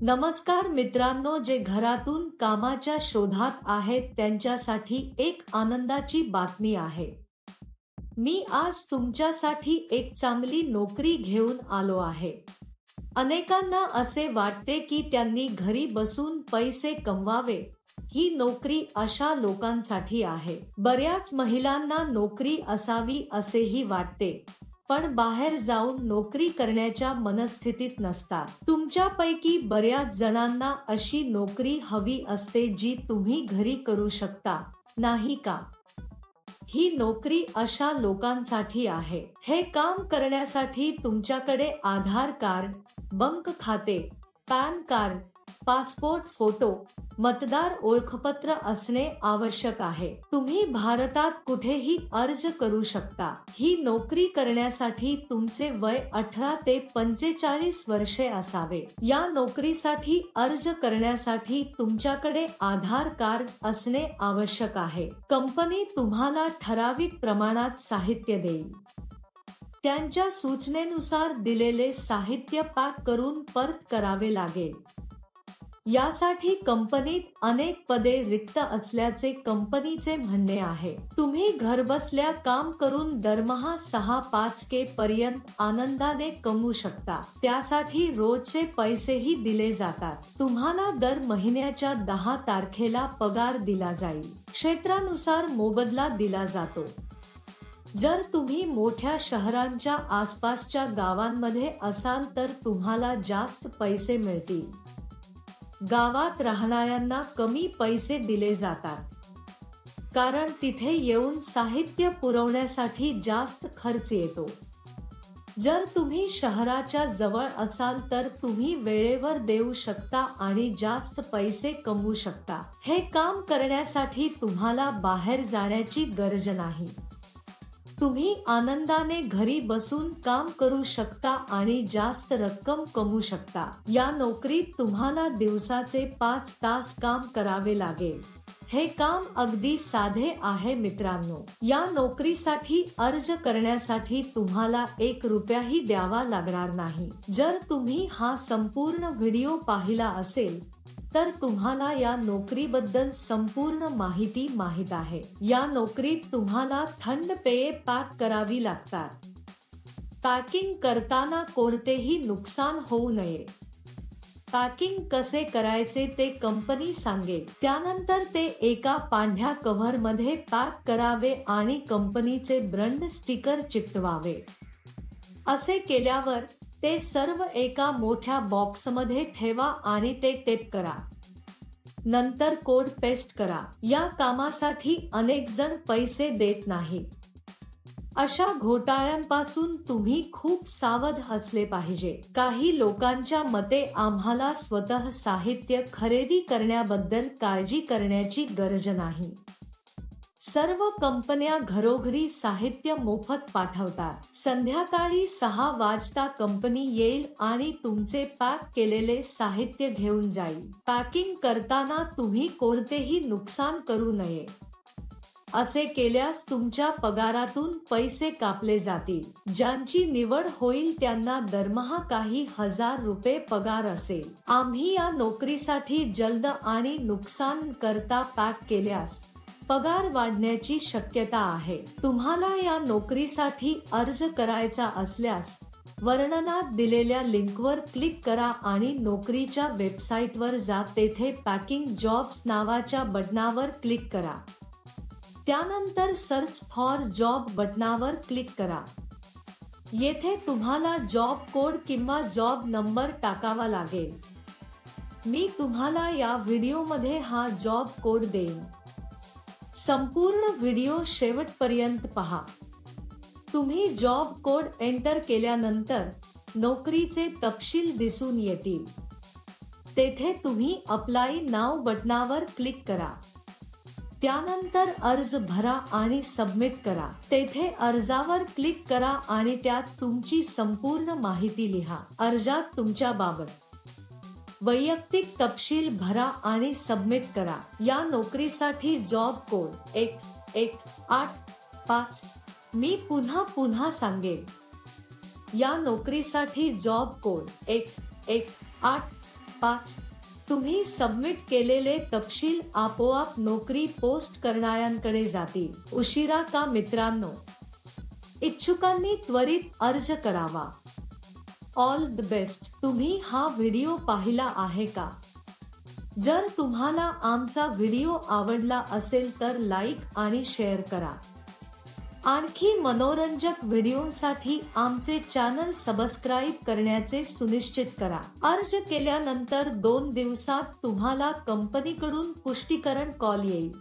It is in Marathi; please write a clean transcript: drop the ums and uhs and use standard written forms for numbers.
नमस्कार मित्रांनो, जे घरातून कामाच्या शोधात आहेत त्यांच्यासाठी एक आनंदाची बातमी आहे। मी आज तुमच्यासाठी एक चांगली नोकरी घेऊन आलो आहे। अनेकांना असे वाटते की त्यांनी घरी बसून पैसे कमवावे। ही नोकरी अशा लोकांसाठी आहे। बऱ्याच महिलांना नोकरी असावी असेही वाटते, पण बाहेर जाऊन नोकरी करण्याच्या मनस्थितीत नसतात। तुमच्यापैकी बऱ्याच जणांना अशी नोकरी हवी असते जी तुम्ही घरी करू शकता, नाही का? ही नोकरी अशा लोकांसाठी आहे। हे काम करण्यासाठी तुमच्याकडे आधार कार्ड, बँक खाते, पॅन कार्ड, पासपोर्ट फोटो, मतदार ओळखपत्र असणे आवश्यक आहे। तुम्ही भारतात कुठेही अर्ज करू शकता। ही नोकरी करण्यासाठी तुमचे वय 18 ते 45 वर्षे असावे। या नोकरीसाठी अर्ज करण्यासाठी तुमच्याकडे आधार कार्ड असणे आवश्यक आहे। कंपनी तुम्हाला ठराविक प्रमाणात साहित्य देईल। त्यांच्या सूचनेनुसार दिलेले साहित्य पॅक करून परत करावे लागेल। यासाठी कंपनीत अनेक पदे रिक्त असल्याचे कंपनीचे म्हणणे आहे। तुम्ही घरबसल्या काम करून दरमहा 6-5K पर्यंत आनंदाने कमवू शकता। त्यासाठी रोजचे पैसेही दिले जातात। तुम्हाला दर महिन्याच्या 10 तारखेला पगार दिला जाईल। क्षेत्रानुसार मोबदला दिला जातो। जर तुम्ही मोठ्या शहरांच्या आसपासच्या गावांमध्ये असाल तर तुम्हाला जास्त पैसे मिळतील। गावात राहणाऱ्यांना कमी पैसे दिले जातात, कारण तिथे येऊन साहित्य पुरवण्यासाठी जास्त खर्च येतो। जर तुम्ही शहराच्या जवळ असाल तर तुम्ही वेळेवर देऊ शकता आणि जास्त पैसे कमवू शकता। हे काम करण्यासाठी तुम्हाला बाहेर जाण्याची गरज नाही। तुम्ही आनंदाने घरी बसून काम करू शकता आणि जास्त रक्कम कमवू शकता। या नोकरीत तुम्हाला दिवसाचे 5 तास काम करावे लागेल। हे काम अगदी साधे आहे मित्रांनो। या नोकरीसाठी अर्ज करण्यासाठी तुम्हाला 1 रुपयाही द्यावा लागणार नाही। जर तुम्ही हा संपूर्ण व्हिडिओ पाहिला असेल तर तुम्हाला या नोकरीबद्दल संपूर्ण माहिती माहित आहे। या नोकरीत तुम्हाला थंड पेये पॅक करावी लागतात। पॅकिंग करताना कोणतेही नुकसान होऊ नये। पॅकिंग कसे करायचे ते कंपनी सांगेल। त्यानंतर ते एका पांढऱ्या कव्हरमध्ये पॅक करावे आणि कंपनीचे ब्रँड स्टिकर चिकटवावे। असे केल्यावर ते सर्व एका मोठ्या बॉक्समध्ये ठेवा आणि ते टेप करा। नंतर कोड पेस्ट करा। या कामासाठी अनेक जण पैसे देत नाहीत। अशा घोटाळ्यांपासून तुम्ही खूप सावध असले पाहिजे। काही लोकांच्या मते आम्हाला स्वतः साहित्य खरेदी करण्याबद्दल काळजी करण्याची गरज नाही। सर्व कंपन्या घरोघरी साहित्य मोफत पाठवतात। संध्याकाळी 6 वाजता कंपनी येईल आणि तुमचे पॅक केलेले साहित्य घेऊन जाईल। पॅकिंग करताना तुम्ही कोणतेही नुकसान करू नये। असे केल्यास तुमच्या पगारातून पैसे कापले जातील। ज्यांची निवड होईल त्यांना दरमहा काही हजार रुपये पगार असेल। आम्ही या नोकरीसाठी जलद आणि नुकसान करता पॅक केल्यास पगार वाढण्याची शक्यता आहे। तुम्हाला या नोकरीसाठी अर्ज करायचा असल्यास वर्णनात दिलेल्या लिंकवर क्लिक करा आणि नोकरीच्या वेबसाईटवर जा। तेथे पॅकिंग जॉब्स नावाच्या बटणावर क्लिक करा। त्यानंतर सर्च फॉर जॉब बटणावर क्लिक करा। येथे तुम्हाला जॉब कोड किंवा जॉब नंबर टाकावा लागेल। मी तुम्हाला या व्हिडिओमध्ये हा जॉब कोड देईन। संपूर्ण व्हिडिओ शेवटपर्यंत पहा। तुम्ही जॉब कोड एंटर केल्यानंतर नोकरीचे तपशील दिसून येतील। तेथे तुम्ही अप्लाय नाव बटणावर क्लिक करा। त्यानंतर अर्ज भरा आणि सबमिट करा। तेथे अर्जावर क्लिक करा आणि त्यात तुमची संपूर्ण माहिती लिहा। अर्जात तुमच्याबाबत वैयक्तिक तपशील भरा आणि सबमिट करा। या नोकरीसाठी जॉब कोड 1185। मी पुन्हा सांगेन। या नोकरीसाठी जॉब कोड 1185 5. तुम्ही सबमिट केलेले तपशील आपोआप नोकरी पोस्ट करणाऱ्यांकडे जातील. उशिरा का मित्रांनो? इच्छुकांनी त्वरित अर्ज करावा. All the best. तुम्ही हा व्हिडिओ पाहिला आहे का? जर तुम्हाला आमचा व्हिडिओ आवडला असेल तर लाईक आणि शेअर करा. आणखी मनोरंजक व्हिडिओसाठी आमचे चॅनल सबस्क्राईब करण्याचे सुनिश्चित करा. अर्ज केल्यानंतर 2 दिवसात तुम्हाला कंपनीकडून पुष्टीकरण कॉल येईल.